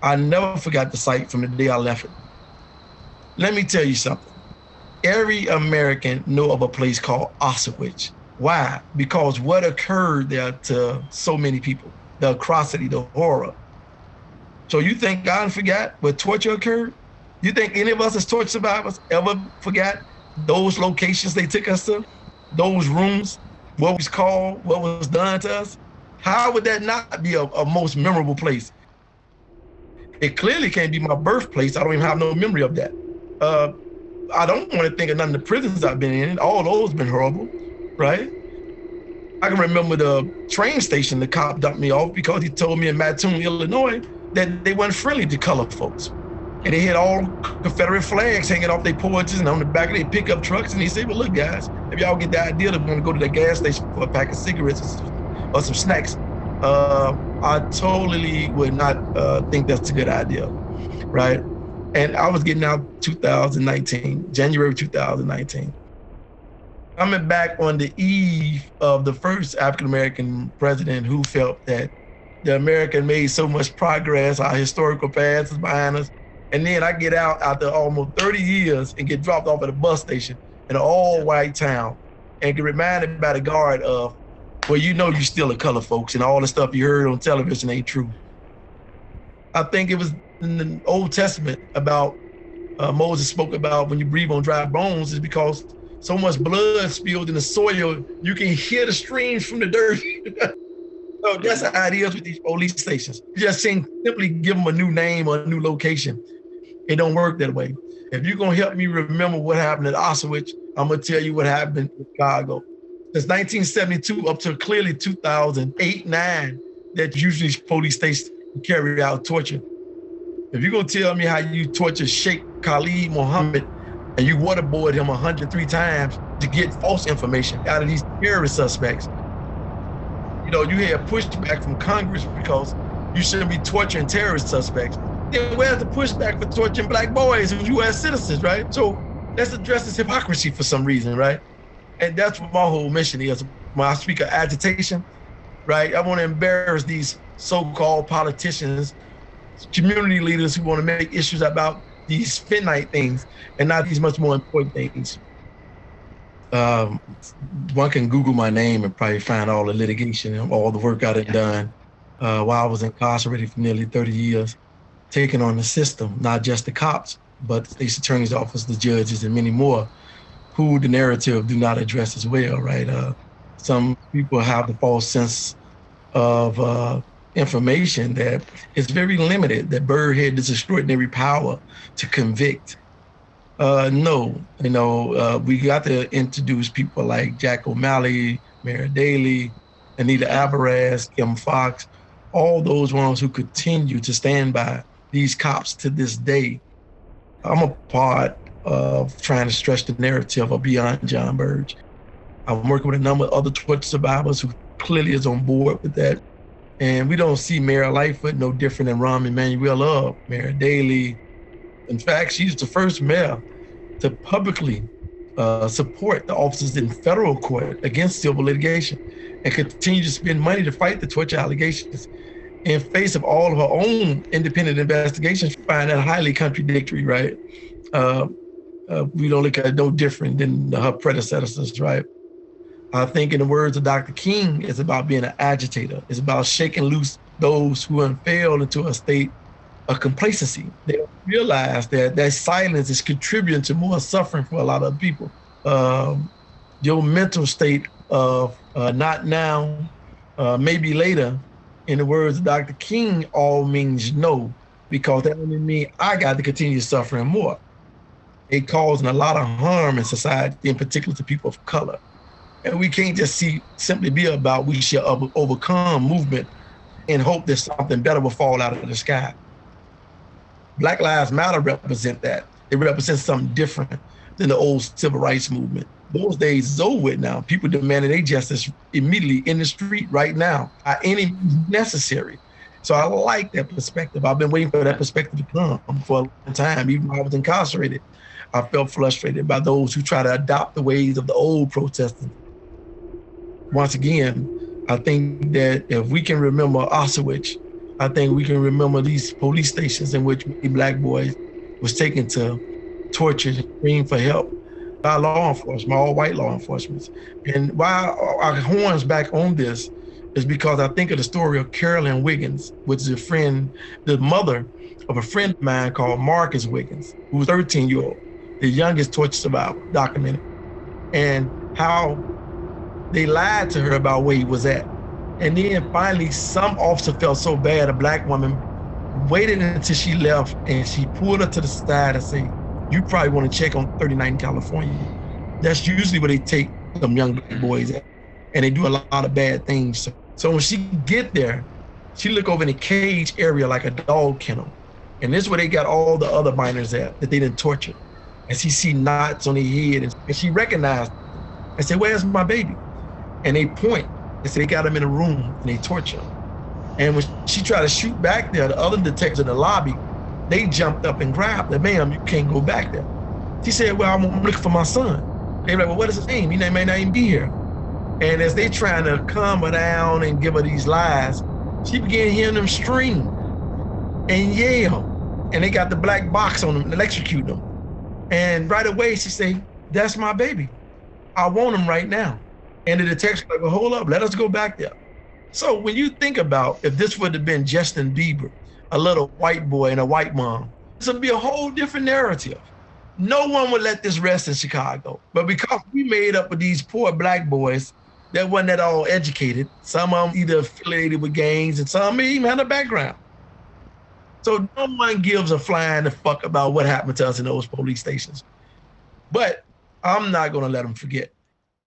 I never forgot the sight from the day I left it. Let me tell you something. Every American know of a place called Auschwitz. Why? Because what occurred there to so many people, the atrocity, the horror. So you think God forgot what torture occurred? You think any of us as torture survivors ever forgot those locations they took us to, those rooms, what was called, what was done to us? How would that not be a most memorable place? It clearly can't be my birthplace. I don't even have no memory of that. I don't want to think of none of the prisons I've been in. All those been horrible, right? I can remember the train station the cop dumped me off because he told me in Mattoon, Illinois, that they weren't friendly to colored folks. And they had all Confederate flags hanging off their porches and on the back of their pickup trucks. And he said, well, look, guys, if y'all get the idea that we're gonna go to the gas station for a pack of cigarettes or some snacks, I totally would not think that's a good idea, right? And I was getting out 2019, January 2019. Coming back on the eve of the first African-American president who felt that the American made so much progress, our historical past is behind us. And then I get out after almost 30 years and get dropped off at a bus station in an all-white town and get reminded by the guard of, well, you know you're still a color, folks, and all the stuff you heard on television ain't true. I think it was in the Old Testament about Moses spoke about when you breathe on dry bones is because so much blood spilled in the soil, you can hear the streams from the dirt. So that's how it is with these police stations. You just simply give them a new name or a new location. It don't work that way. If you're gonna help me remember what happened at Auschwitz, I'm gonna tell you what happened in Chicago. Since 1972 up to clearly 2008-9, that usually police stations carry out torture. If you're gonna tell me how you torture Sheikh Khalid Mohammed and you waterboard him 103 times to get false information out of these terrorist suspects, you know, you had pushback from Congress because you shouldn't be torturing terrorist suspects. Then where's the pushback for torturing Black boys and U.S. citizens, right? So let's address this hypocrisy for some reason, right? And that's what my whole mission is. When I speak of agitation, right? I want to embarrass these so-called politicians, community leaders who want to make issues about these finite things and not these much more important things. One can Google my name and probably find all the litigation and all the work I had done while I was incarcerated for nearly 30 years, taking on the system, not just the cops, but the state's attorney's office, the judges, and many more who the narrative do not address as well, right? Some people have the false sense of information that is very limited, that Burge had this extraordinary power to convict. No, you know, we got to introduce people like Jack O'Malley, Mary Daly, Anita Alvarez, Kim Fox, all those ones who continue to stand by these cops to this day. I'm a part of trying to stretch the narrative of Beyond Jon Burge. I'm working with a number of other torture survivors who clearly is on board with that. And we don't see Mayor Lightfoot no different than Rahm Emanuel or Mayor Daley. In fact, she's the first mayor to publicly support the officers in federal court against civil litigation and continue to spend money to fight the torture allegations. In face of all of her own independent investigations, we find that highly contradictory, right? We don't look at it no different than her predecessors, right? I think in the words of Dr. King, it's about being an agitator. It's about shaking loose those who have failed into a state of complacency. They don't realize that that silence is contributing to more suffering for a lot of people. Your mental state of not now, maybe later, in the words of Dr. King, all means no, because that only means I got to continue suffering more. It causing a lot of harm in society, in particular to people of color. And we can't just simply be about we shall overcome movement and hope that something better will fall out of the sky. Black Lives Matter represent that. They represent something different than the old civil rights movement. Those days is over with now. People demanding their justice immediately in the street right now, at any means necessary. So I like that perspective. I've been waiting for that perspective to come for a long time. Even when I was incarcerated, I felt frustrated by those who try to adopt the ways of the old protesting. Once again, I think that if we can remember Auschwitz, I think we can remember these police stations in which many black boys was taken to torture and scream for help by law enforcement, all white law enforcement. And why our horns back on this is because I think of the story of Carolyn Wiggins, which is a friend, the mother of a friend of mine called Marcus Wiggins, who was 13-year-old, the youngest torture survivor documented, and how they lied to her about where he was at. And then finally, some officer felt so bad, a black woman waited until she left and she pulled her to the side and said, "You probably want to check on 39 California." That's usually where they take some young black boys at, and they do a lot of bad things. So when she get there, she look over in the cage area like a dog kennel. And this is where they got all the other minors at that they didn't torture. And she see knots on their head, and she recognized them and said, "Where's my baby?" And they point and say they got him in a room and they torture him. And when she tried to shoot back there, the other detectives in the lobby, they jumped up and grabbed her. "Ma'am, you can't go back there." She said, "Well, I'm looking for my son." They were like, "Well, what is his name? He may not even be here." And as they trying to calm her down and give her these lies, she began hearing them scream and yell. And they got the black box on them and electrocute them. And right away she said, "That's my baby. I want him right now." And the detective's like, "Well, hold up, let us go back there." So when you think about if this would have been Justin Bieber, a little white boy and a white mom, this would be a whole different narrative. No one would let this rest in Chicago. But because we made up with these poor black boys that wasn't at all educated, some of them either affiliated with gangs and some even had a background. So no one gives a flying fuck about what happened to us in those police stations. But I'm not gonna let them forget.